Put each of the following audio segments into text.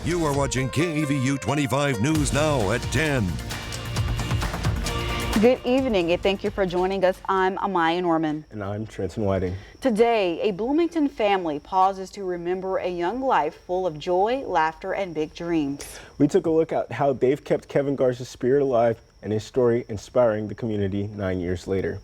You are watching KVU 25 News Now at 10. Good evening and thank you for joining us. I'm Amaya Norman. And I'm Trenton Whiting. Today, a Bloomington family pauses to remember a young life full of joy, laughter, and big dreams. We took a look at how they've kept Kevin Garza's spirit alive and his story inspiring the community 9 years later.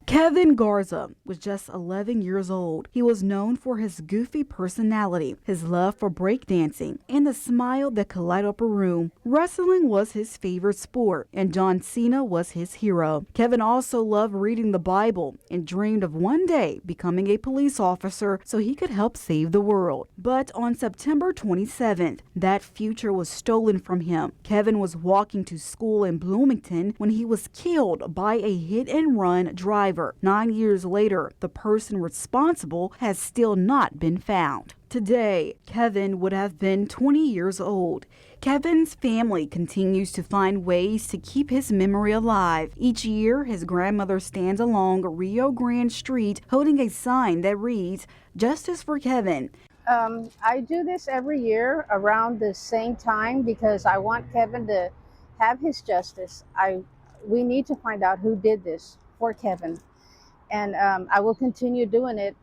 Kevin Garza was just 11 years old. He was known for his goofy personality, his love for breakdancing, and the smile that could light up a room. Wrestling was his favorite sport, and John Cena was his hero. Kevin also loved reading the Bible and dreamed of one day becoming a police officer so he could help save the world. But on September 27th, that future was stolen from him. Kevin was walking to school in Bloomington when he was killed by a hit-and-run driver. 9 years later, the person responsible has still not been found. Today, Kevin would have been 20 years old. Kevin's family continues to find ways to keep his memory alive. Each year, his grandmother stands along Rio Grande Street holding a sign that reads, "Justice for Kevin." I do this every year around the same time because I want Kevin to have his justice. We need to find out who did this for Kevin. And I will continue doing it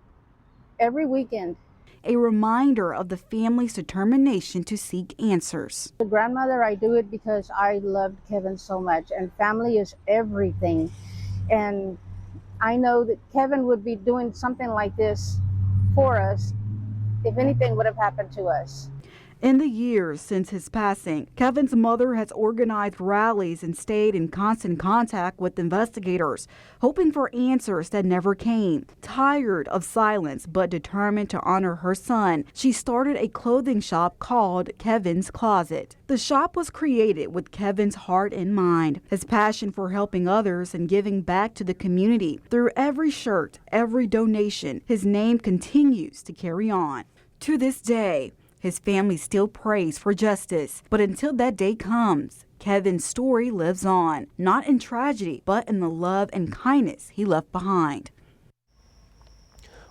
every weekend. A reminder of the family's determination to seek answers. The grandmother, I do it because I loved Kevin so much, and family is everything. And I know that Kevin would be doing something like this for us if anything would have happened to us. In the years since his passing, Kevin's mother has organized rallies and stayed in constant contact with investigators, hoping for answers that never came. Tired of silence but determined to honor her son, she started a clothing shop called Kevin's Closet. The shop was created with Kevin's heart in mind, his passion for helping others and giving back to the community. Through every shirt, every donation, his name continues to carry on. To this day, his family still prays for justice, but until that day comes, Kevin's story lives on, not in tragedy, but in the love and kindness he left behind.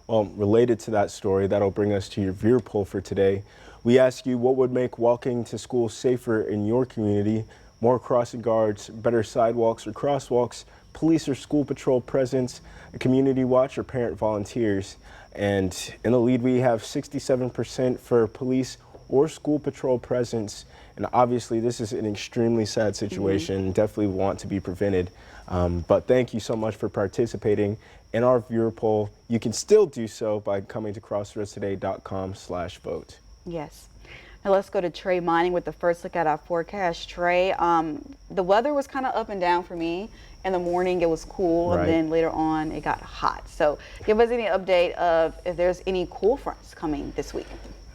Well, related to that story, that'll bring us to your viewer poll for today. We ask you what would make walking to school safer in your community: more crossing guards, better sidewalks or crosswalks, police or school patrol presence, a community watch, or parent volunteers. And in the lead, we have 67% for police or school patrol presence. And obviously, this is an extremely sad situation, definitely want to be prevented. But thank you so much for participating in our viewer poll. You can still do so by coming to crossroadstoday.com/vote. Yes. Now let's go to Trey Mining with the first look at our forecast. Trey, the weather was kind of up and down for me. In the morning it was cool, Right. And then later on it got hot. So give us any update of if there's any cool fronts coming this week.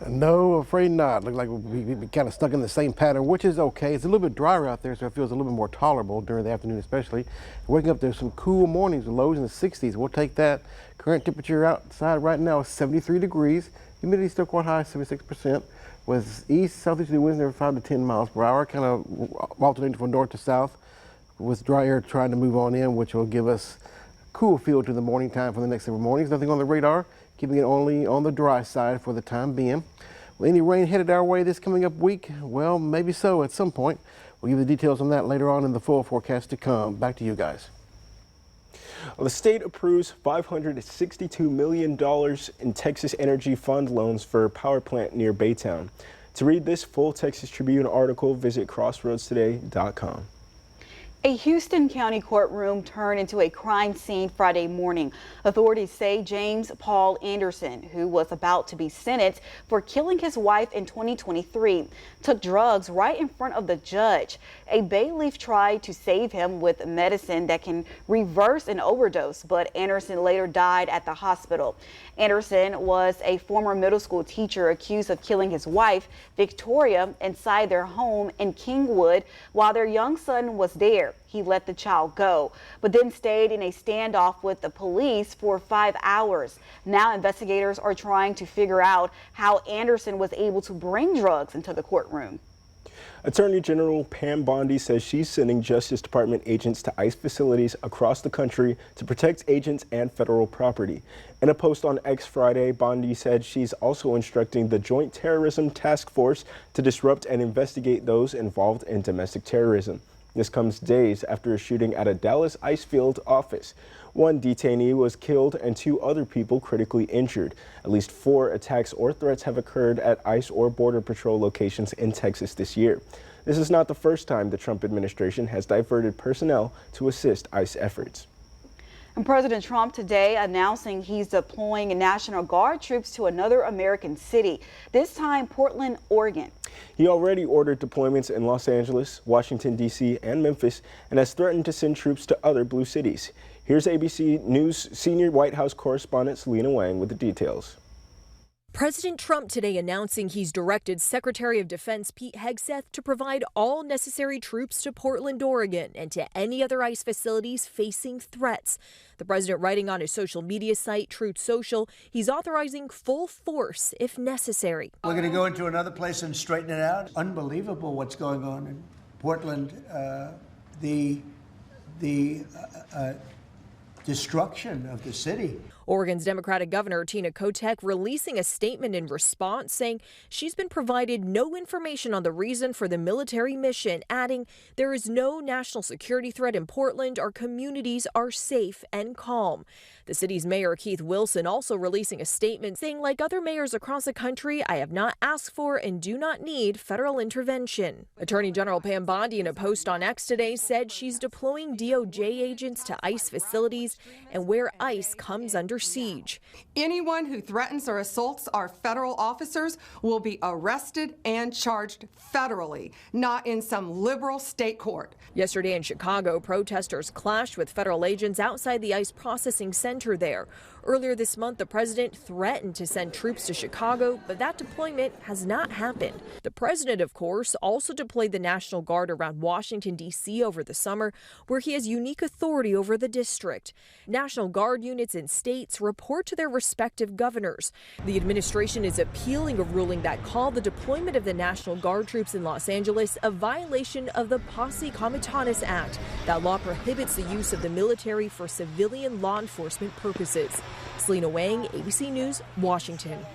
No, afraid not. Look like we kind of stuck in the same pattern, which is okay. It's a little bit drier out there, so it feels a little bit more tolerable during the afternoon especially. Waking up, there's some cool mornings with lows in the 60s. We'll take that. Current temperature outside right now is 73 degrees. Humidity still quite high, 76%. With east-southeasterly winds near 5 to 10 miles per hour, kind of alternating from north to south, with dry air trying to move on in, which will give us cool feel to the morning time for the next several mornings. Nothing on the radar, keeping it only on the dry side for the time being. Will any rain headed our way this coming up week? Well, maybe so at some point. We'll give you the details on that later on in the full forecast to come. Back to you guys. Well, the state approves $562 million in Texas Energy Fund loans for a power plant near Baytown. To read this full Texas Tribune article, visit crossroadstoday.com. A Houston County courtroom turned into a crime scene Friday morning. Authorities say James Paul Anderson, who was about to be sentenced for killing his wife in 2023, took drugs right in front of the judge. A bailiff tried to save him with medicine that can reverse an overdose, but Anderson later died at the hospital. Anderson was a former middle school teacher accused of killing his wife, Victoria, inside their home in Kingwood while their young son was there. He let the child go, but then stayed in a standoff with the police for 5 hours. Now investigators are trying to figure out how Anderson was able to bring drugs into the courtroom. Attorney General Pam Bondi says she's sending Justice Department agents to ICE facilities across the country to protect agents and federal property. In a post on X Friday, Bondi said she's also instructing the Joint Terrorism Task Force to disrupt and investigate those involved in domestic terrorism. This comes days after a shooting at a Dallas ICE field office. One detainee was killed and 2 other people critically injured. At least 4 attacks or threats have occurred at ICE or Border Patrol locations in Texas this year. This is not the first time the Trump administration has diverted personnel to assist ICE efforts. And President Trump today announcing he's deploying National Guard troops to another American city, this time Portland, Oregon. He already ordered deployments in Los Angeles, Washington, D.C., and Memphis, and has threatened to send troops to other blue cities. Here's ABC News senior White House correspondent Selena Wang with the details. President Trump today announcing he's directed Secretary of Defense Pete Hegseth to provide all necessary troops to Portland, Oregon, and to any other ICE facilities facing threats. The president writing on his social media site, Truth Social, he's authorizing full force if necessary. We're going to go into another place and straighten it out. Unbelievable what's going on in Portland. The destruction of the city. Oregon's Democratic Governor Tina Kotek releasing a statement in response saying she's been provided no information on the reason for the military mission, adding there is no national security threat in Portland. Our communities are safe and calm. The city's mayor Keith Wilson also releasing a statement saying, like other mayors across the country, I have not asked for and do not need federal intervention. Attorney General Pam Bondi in a post on X today said she's deploying DOJ agents to ICE facilities and where ICE comes under siege. Anyone who threatens or assaults our federal officers will be arrested and charged federally, not in some liberal state court. Yesterday in Chicago, protesters clashed with federal agents outside the ICE processing center there. Earlier this month, the president threatened to send troops to Chicago, but that deployment has not happened. The president, of course, also deployed the National Guard around Washington, D.C. over the summer, where he has unique authority over the district. National Guard units in states report to their respective governors. The administration is appealing a ruling that called the deployment of the National Guard troops in Los Angeles a violation of the Posse Comitatus Act. That law prohibits the use of the military for civilian law enforcement purposes. Selena Wang, ABC News, Washington.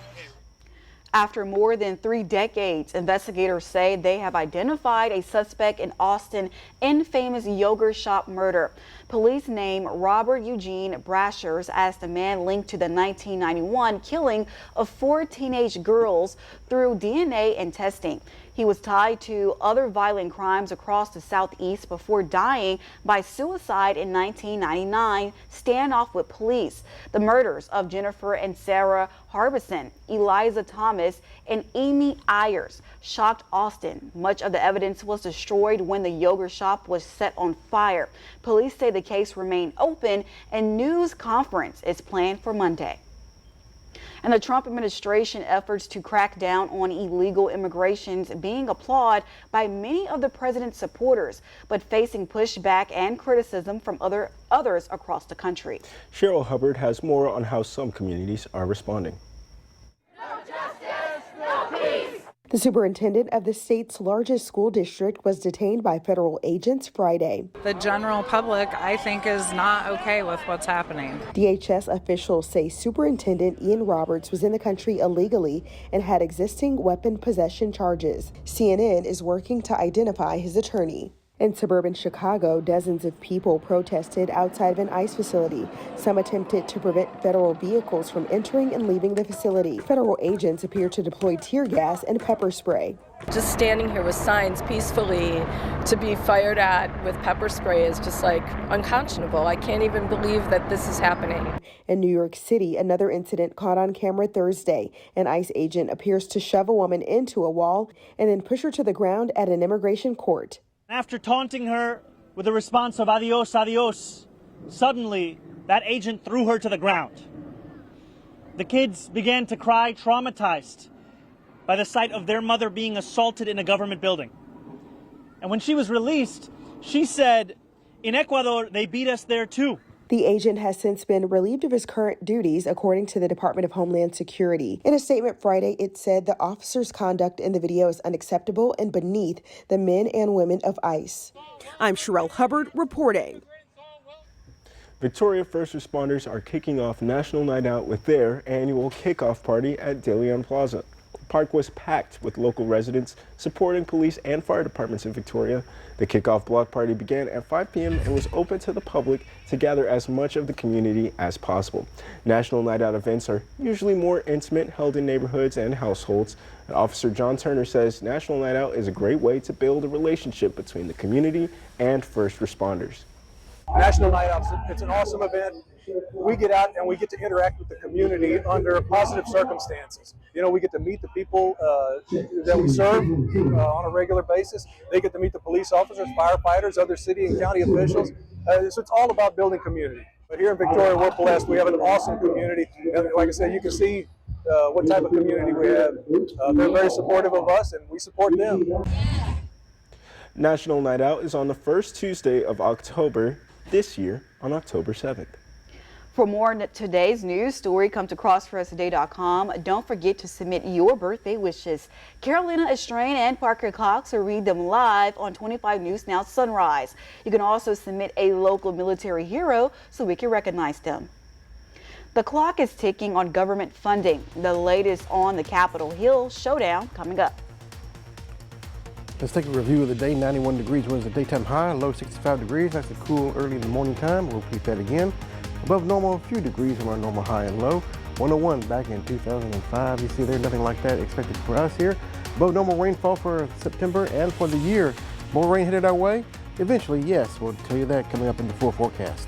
After more than 3 decades, investigators say they have identified a suspect in Austin's infamous yogurt shop murder. Police name Robert Eugene Brashers as the man linked to the 1991 killing of 4 teenage girls through DNA and testing. He was tied to other violent crimes across the Southeast before dying by suicide in 1999 standoff with police. The murders of Jennifer and Sarah Harbison, Eliza Thomas, and Amy Ayers shocked Austin. Much of the evidence was destroyed when the yogurt shop was set on fire. Police say the case remained open and news conference is planned for Monday. And the Trump administration efforts to crack down on illegal immigrations being applauded by many of the president's supporters, but facing pushback and criticism from others across the country. Cheryl Hubbard has more on how some communities are responding. No justice, no peace. The superintendent of the state's largest school district was detained by federal agents Friday. The general public, I think, is not okay with what's happening. DHS officials say Superintendent Ian Roberts was in the country illegally and had existing weapon possession charges. CNN is working to identify his attorney. In suburban Chicago, dozens of people protested outside of an ICE facility. Some attempted to prevent federal vehicles from entering and leaving the facility. Federal agents appear to deploy tear gas and pepper spray. Just standing here with signs peacefully to be fired at with pepper spray is just like unconscionable. I can't even believe that this is happening. In New York City, another incident caught on camera Thursday. An ICE agent appears to shove a woman into a wall and then push her to the ground at an immigration court. After taunting her with a response of adios, adios, suddenly that agent threw her to the ground. The kids began to cry, traumatized by the sight of their mother being assaulted in a government building. And when she was released, she said, in Ecuador, they beat us there too. The agent has since been relieved of his current duties, according to the Department of Homeland Security. In a statement Friday, it said the officer's conduct in the video is unacceptable and beneath the men and women of ICE. I'm Sherelle Hubbard reporting. Victoria first responders are kicking off National Night Out with their annual kickoff party at De Leon Plaza. The park was packed with local residents supporting police and fire departments in Victoria. The kickoff block party began at 5 p.m. and was open to the public to gather as much of the community as possible. National Night Out events are usually more intimate, held in neighborhoods and households. Officer John Turner says National Night Out is a great way to build a relationship between the community and first responders. National Night Out, it's an awesome event. We get out and we get to interact with the community under positive circumstances. You know, we get to meet the people that we serve on a regular basis. They get to meet the police officers, firefighters, other city and county officials. So it's all about building community. But here in Victoria, we're blessed. We have an awesome community. And like I said, you can see what type of community we have. They're very supportive of us and we support them. National Night Out is on the first Tuesday of October this year on October 7th. For more on today's news story, come to crosspresstoday.com. Don't forget to submit your birthday wishes. Carolina Estrain and Parker Cox will read them live on 25 News Now Sunrise. You can also submit a local military hero so we can recognize them. The clock is ticking on government funding. The latest on the Capitol Hill showdown coming up. Let's take a review of the day. 91 degrees was the daytime high, low 65 degrees. Nice and cool early in the morning time. We'll repeat that again. Above normal, a few degrees from our normal high and low. 101 back in 2005. You see there's nothing like that expected for us here. Above normal rainfall for September and for the year. More rain headed our way? Eventually, yes. We'll tell you that coming up in the full forecast.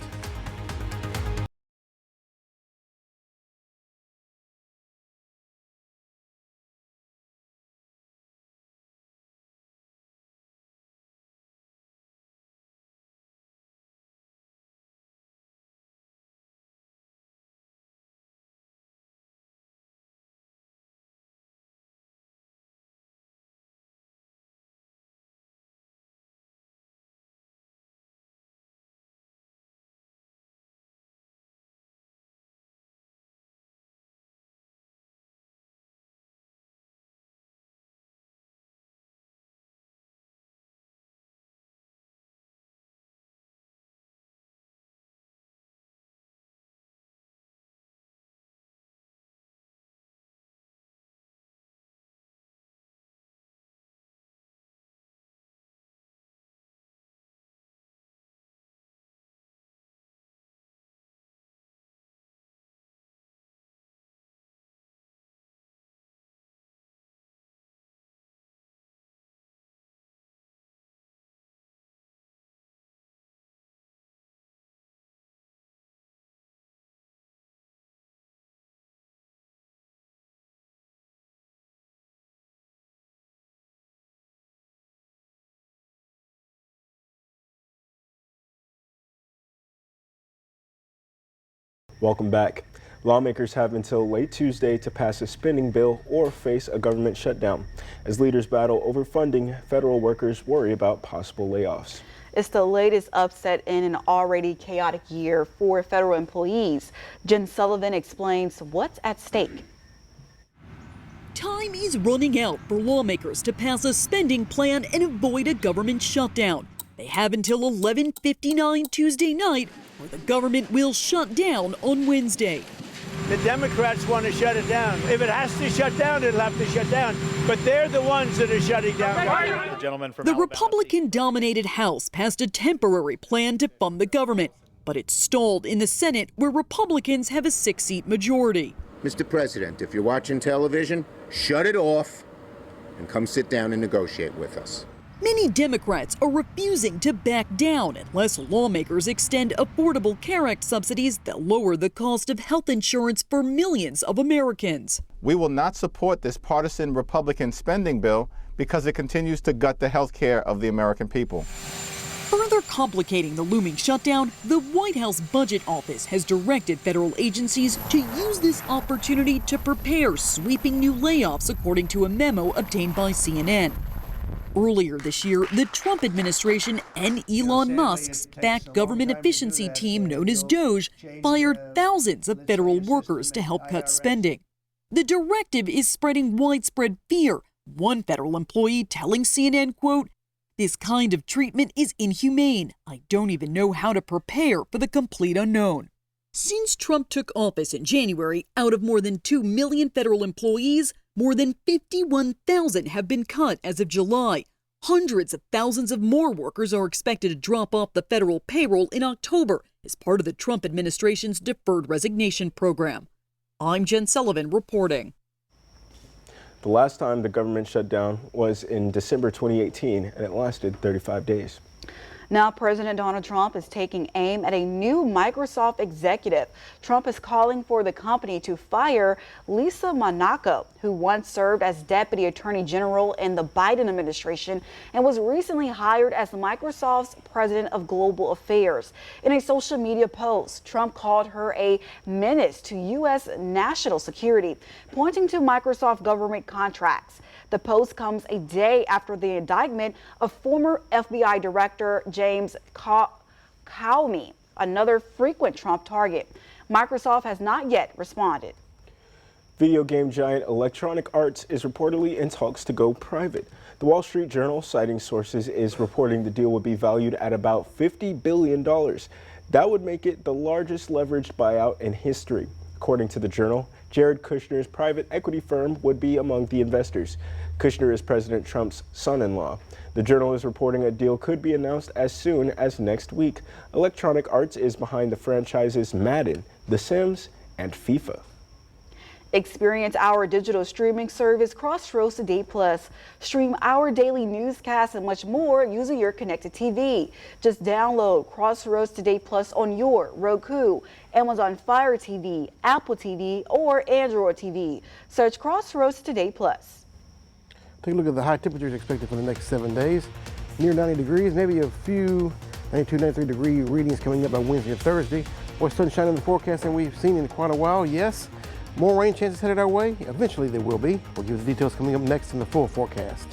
Welcome back. Lawmakers have until late Tuesday to pass a spending bill or face a government shutdown. As leaders battle over funding, federal workers worry about possible layoffs. It's the latest upset in an already chaotic year for federal employees. Jen Sullivan explains what's at stake. Time is running out for lawmakers to pass a spending plan and avoid a government shutdown. They have until 11:59 Tuesday night, or the government will shut down on Wednesday. The Democrats want to shut it down. If it has to shut down, it'll have to shut down. But they're the ones that are shutting down. The gentleman from the Republican-dominated House passed a temporary plan to fund the government, but it stalled in the Senate, where Republicans have a 6-seat majority. Mr. President, if you're watching television, shut it off and come sit down and negotiate with us. Many Democrats are refusing to back down unless lawmakers extend Affordable Care Act subsidies that lower the cost of health insurance for millions of Americans. We will not support this partisan Republican spending bill because it continues to gut the health care of the American people. Further complicating the looming shutdown, the White House Budget Office has directed federal agencies to use this opportunity to prepare sweeping new layoffs, according to a memo obtained by CNN. Earlier this year, the Trump administration and Elon Musk's backed government efficiency team known as DOGE fired thousands of federal workers to help cut spending. The directive is spreading widespread fear. One federal employee telling CNN, quote, "This kind of treatment is inhumane. I don't even know how to prepare for the complete unknown." Since Trump took office in January, out of more than 2 million federal employees, more than 51,000 have been cut as of July. Hundreds of thousands of more workers are expected to drop off the federal payroll in October as part of the Trump administration's deferred resignation program. I'm Jen Sullivan reporting. The last time the government shut down was in December 2018, and it lasted 35 days. Now, President Donald Trump is taking aim at a new Microsoft executive. Trump is calling for the company to fire Lisa Monaco, who once served as Deputy Attorney General in the Biden administration and was recently hired as Microsoft's President of Global Affairs. In a social media post, Trump called her a menace to U.S. national security, pointing to Microsoft government contracts. The post comes a day after the indictment of former FBI Director James Comey, another frequent Trump target. Microsoft has not yet responded. Video game giant Electronic Arts is reportedly in talks to go private. The Wall Street Journal, citing sources, is reporting the deal would be valued at about $50 billion. That would make it the largest leveraged buyout in history. According to the Journal, Jared Kushner's private equity firm would be among the investors. Kushner is President Trump's son-in-law. The Journal is reporting a deal could be announced as soon as next week. Electronic Arts is behind the franchises Madden, The Sims, and FIFA. Experience our digital streaming service Crossroads Today Plus. Stream our daily newscasts and much more using your connected TV. Just download Crossroads Today Plus on your Roku, Amazon Fire TV, Apple TV, or Android TV. Search Crossroads Today Plus. Take a look at the high temperatures expected for the next 7 days. Near 90 degrees, maybe a few 92, 93 degree readings coming up by Wednesday and Thursday. More sunshine in the forecast than we've seen in quite a while, yes. More rain chances headed our way. Eventually there will be. We'll give you the details coming up next in the full forecast.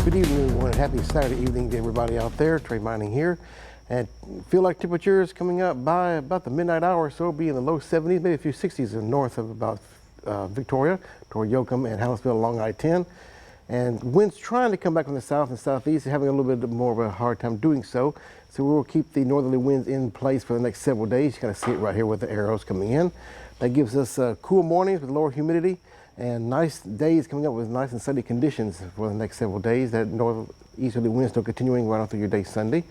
Good evening, everyone, and happy Saturday evening to everybody out there. Trey Mining here, and feel like temperatures coming up by about the midnight hour or so, be in the low 70s, maybe a few 60s north of about Victoria, toward Yoakum and Hallettsville along I-10. And winds trying to come back from the south and southeast, having a little bit more of a hard time doing so. So we will keep the northerly winds in place for the next several days. You kind of see it right here with the arrows coming in. That gives us cool mornings with lower humidity, and nice days coming up with nice and sunny conditions for the next several days. That northeasterly wind still continuing right on through your day Sunday.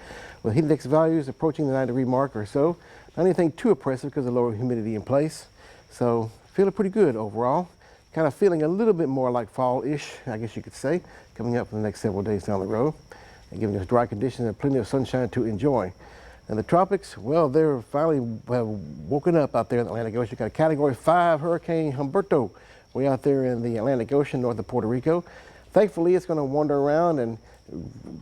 With heat index values approaching the 90-degree mark or so. Not anything too oppressive because of lower humidity in place. So feeling pretty good overall. Kind of feeling a little bit more like fall-ish, I guess you could say, coming up for the next several days down the road. And giving us dry conditions and plenty of sunshine to enjoy. And the tropics, well, they're finally woken up out there in the Atlantic Ocean. Got a Category 5 Hurricane Humberto way out there in the Atlantic Ocean north of Puerto Rico. Thankfully, it's going to wander around and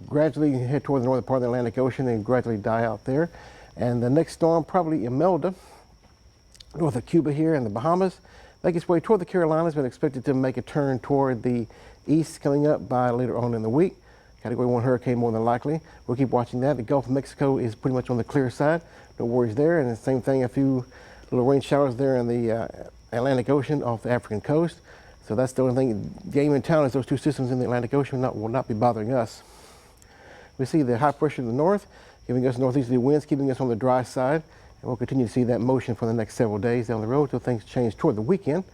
gradually head toward the northern part of the Atlantic Ocean and gradually die out there. And the next storm, probably Imelda, north of Cuba here in the Bahamas, make its way toward the Carolinas, but expected to make a turn toward the east coming up by later on in the week. Category 1 hurricane more than likely. We'll keep watching that. The Gulf of Mexico is pretty much on the clear side. No worries there. And the same thing, a few little rain showers there in the Atlantic Ocean off the African coast. So that's the only thing, game in town is those two systems in the Atlantic Ocean will not be bothering us. We see the high pressure to the north, giving us northeasterly winds, keeping us on the dry side. And we'll continue to see that motion for the next several days down the road until things change toward the weekend.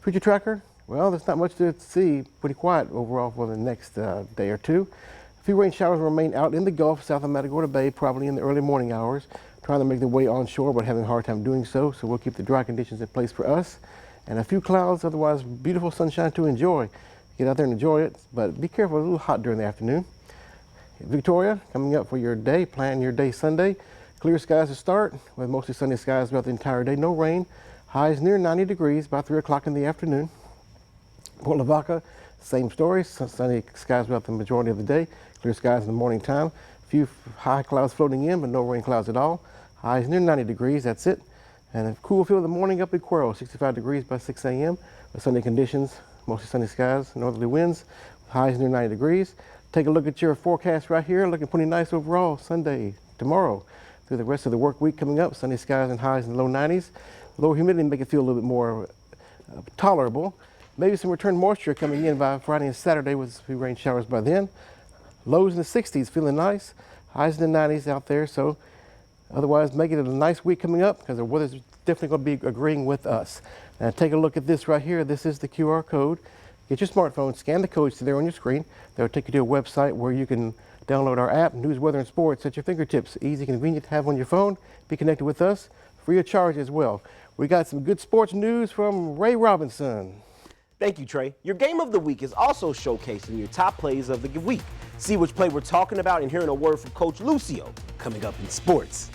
Future tracker, well, there's not much to see. Pretty quiet overall for the next day or two. A few rain showers remain out in the Gulf, south of Matagorda Bay, probably in the early morning hours, trying to make their way onshore, but having a hard time doing so. So we'll keep the dry conditions in place for us. And a few clouds, otherwise beautiful sunshine to enjoy. Get out there and enjoy it, but be careful, it's a little hot during the afternoon. Victoria, coming up for your day, plan your day Sunday. Clear skies to start, with mostly sunny skies throughout the entire day, no rain. Highs near 90 degrees by 3 o'clock in the afternoon. Port Lavaca, same story, sunny skies throughout the majority of the day. Clear skies in the morning time. A few high clouds floating in, but no rain clouds at all. Highs near 90 degrees, that's it. And a cool feel in the morning up at Quero, 65 degrees by 6 a.m. With sunny conditions, mostly sunny skies, northerly winds, highs near 90 degrees. Take a look at your forecast right here, looking pretty nice overall. Sunday, tomorrow, through the rest of the work week coming up, sunny skies and highs in the low 90s. Lower humidity make it feel a little bit more tolerable. Maybe some return moisture coming in by Friday and Saturday with a few rain showers by then. Lows in the 60s, feeling nice. Highs in the 90s out there, so otherwise make it a nice week coming up because the weather's definitely going to be agreeing with us. Now take a look at this right here. This is the QR code. Get your smartphone, scan the codes there on your screen. They'll take you to a website where you can download our app, News, Weather, and Sports at your fingertips. Easy, convenient to have on your phone. Be connected with us, free of charge as well. We got some good sports news from Ray Robinson. Thank you, Trey. Your game of the week is also showcasing your top plays of the week. See which play we're talking about and hearing a word from Coach Lucio coming up in sports.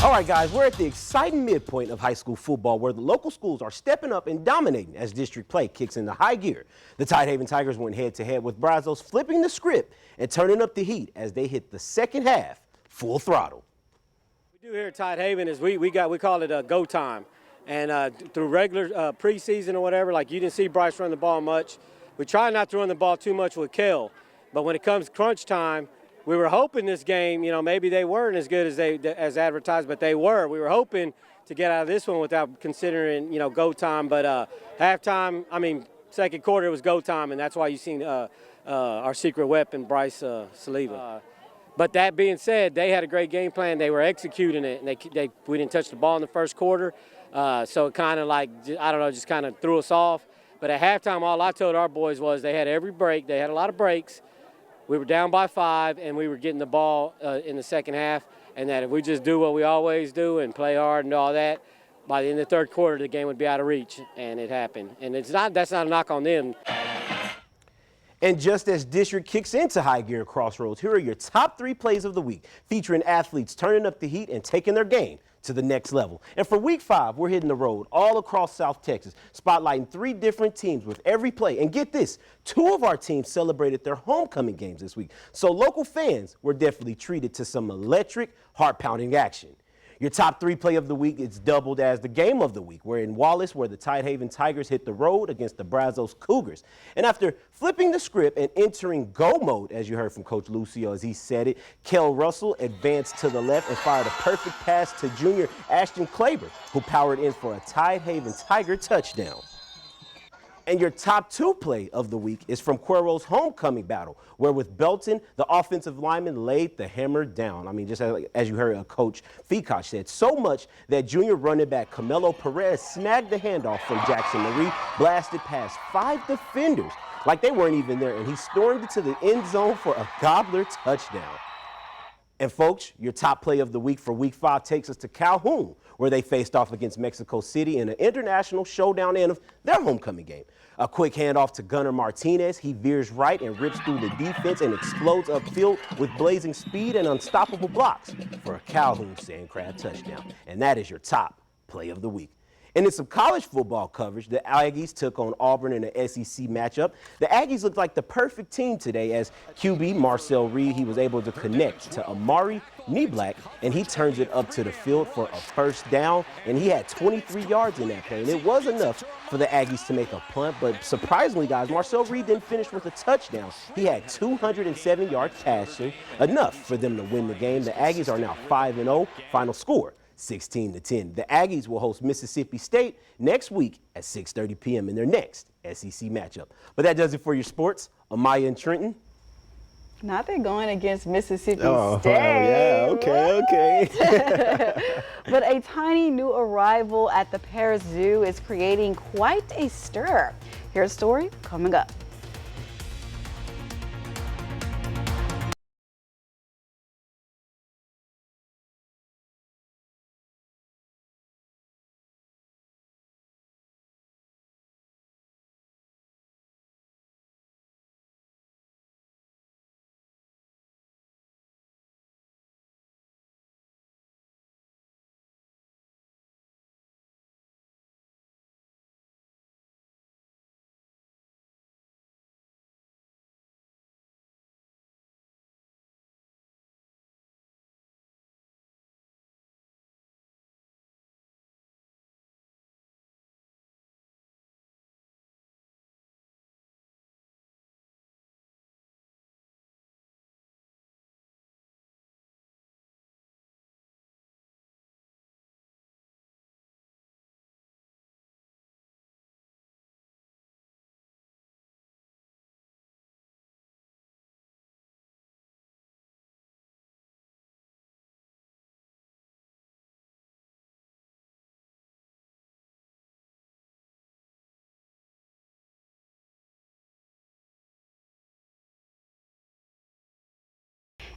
All right, guys, we're at the exciting midpoint of high school football where the local schools are stepping up and dominating as district play kicks into high gear. The Tidehaven Tigers went head-to-head with Brazos, flipping the script and turning up the heat as they hit the second half full throttle. What we do here at Tidehaven is we call it a go time. And through regular preseason or whatever, like you didn't see Bryce run the ball much. We try not to run the ball too much with Kel, but when it comes crunch time, we were hoping this game, maybe they weren't as good as advertised, but they were. We were hoping to get out of this one without considering, go time. But halftime, second quarter, it was go time, and that's why you seen our secret weapon, Bryce Saliva. But that being said, they had a great game plan. They were executing it, and we didn't touch the ball in the first quarter. So it kind of like, I don't know, just kind of threw us off. But at halftime, all I told our boys was they had every break. They had a lot of breaks. We were down by 5, and we were getting the ball in the second half, and that if we just do what we always do and play hard and all that, by the end of the third quarter, the game would be out of reach, and it happened. And that's not a knock on them. And just as District kicks into high gear at Crossroads, here are your top 3 plays of the week, featuring athletes turning up the heat and taking their game to the next level. And for week 5, we're hitting the road all across South Texas, spotlighting 3 different teams with every play. And get this, 2 of our teams celebrated their homecoming games this week. So local fans were definitely treated to some electric, heart-pounding action. Your top 3 play of the week is doubled as the game of the week. We're in Wallace, where the Tidehaven Tigers hit the road against the Brazos Cougars. And after flipping the script and entering go mode, as you heard from Coach Lucio as he said it, Kel Russell advanced to the left and fired a perfect pass to junior Ashton Claber, who powered in for a Tidehaven Tiger touchdown. And your top 2 play of the week is from Cuero's homecoming battle, where with Belton, the offensive lineman laid the hammer down. I mean, just as you heard Coach Feacock said, so much that junior running back Camelo Perez snagged the handoff from Jackson Marie, blasted past 5 defenders like they weren't even there, and he stormed into the end zone for a gobbler touchdown. And folks, your top play of the week for week 5 takes us to Calhoun, where they faced off against Mexico City in an international showdown end of their homecoming game. A quick handoff to Gunnar Martinez. He veers right and rips through the defense and explodes upfield with blazing speed and unstoppable blocks for a Calhoun Sand Crab touchdown. And that is your top play of the week. And in some college football coverage, the Aggies took on Auburn in an SEC matchup. The Aggies looked like the perfect team today as QB Marcel Reed, he was able to connect to Amari Niblack, and he turns it up to the field for a first down, and he had 23 yards in that play. And it was enough for the Aggies to make a punt, but surprisingly, guys, Marcel Reed didn't finish with a touchdown. He had 207 yards passing, enough for them to win the game. The Aggies are now 5-0, final score 16-10. The Aggies will host Mississippi State next week at 6:30 p.m. in their next SEC matchup. But that does it for your sports. Amaya and Trenton. Not they're going against Mississippi State. Oh, yeah, okay. But a tiny new arrival at the Paris Zoo is creating quite a stir. Here's a story coming up.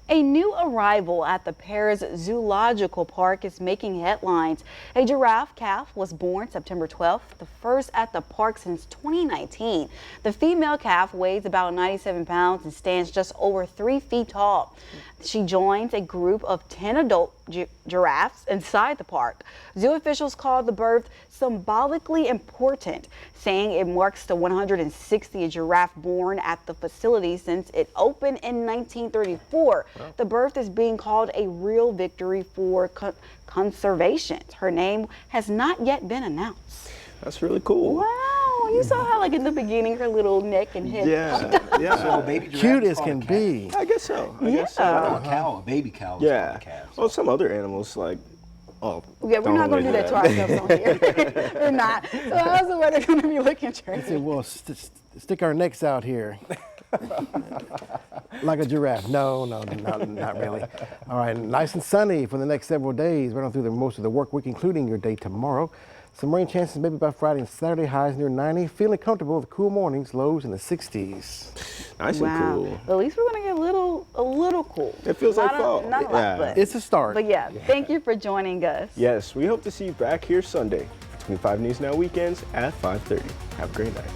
A new arrival at the Paris Zoological Park is making headlines. A giraffe calf was born September 12th, the first at the park since 2019. The female calf weighs about 97 pounds and stands just over 3 feet tall. She joins a group of 10 adult giraffes inside the park. Zoo officials call the birth symbolically important, saying it marks the 160th giraffe born at the facility since it opened in 1934. Wow. The birth is being called a real victory for conservation. Her name has not yet been announced. That's really cool. Wow, you saw how like in the beginning her little neck and head. Yeah, yeah. So baby cute as can be. I guess so. I guess so. A cow, a baby cow. Yeah. Well, some other animals like Oh, Yeah, we're not going to do that to ourselves on here. We're not. So how's the weather going to be looking, Trey? He said, well, stick our necks out here. Like a giraffe. No, not really. All right, nice and sunny for the next several days. Right on through most of the work week, including your day tomorrow. Some rain chances maybe by Friday and Saturday, highs near 90. Feeling comfortable with cool mornings, lows in the 60s. Nice and cool. At least we're going to get a little cool. It feels like fall. Not a lot, but it's a start. But yeah, thank you for joining us. Yes, we hope to see you back here Sunday between 5 News Now weekends at 5:30. Have a great night.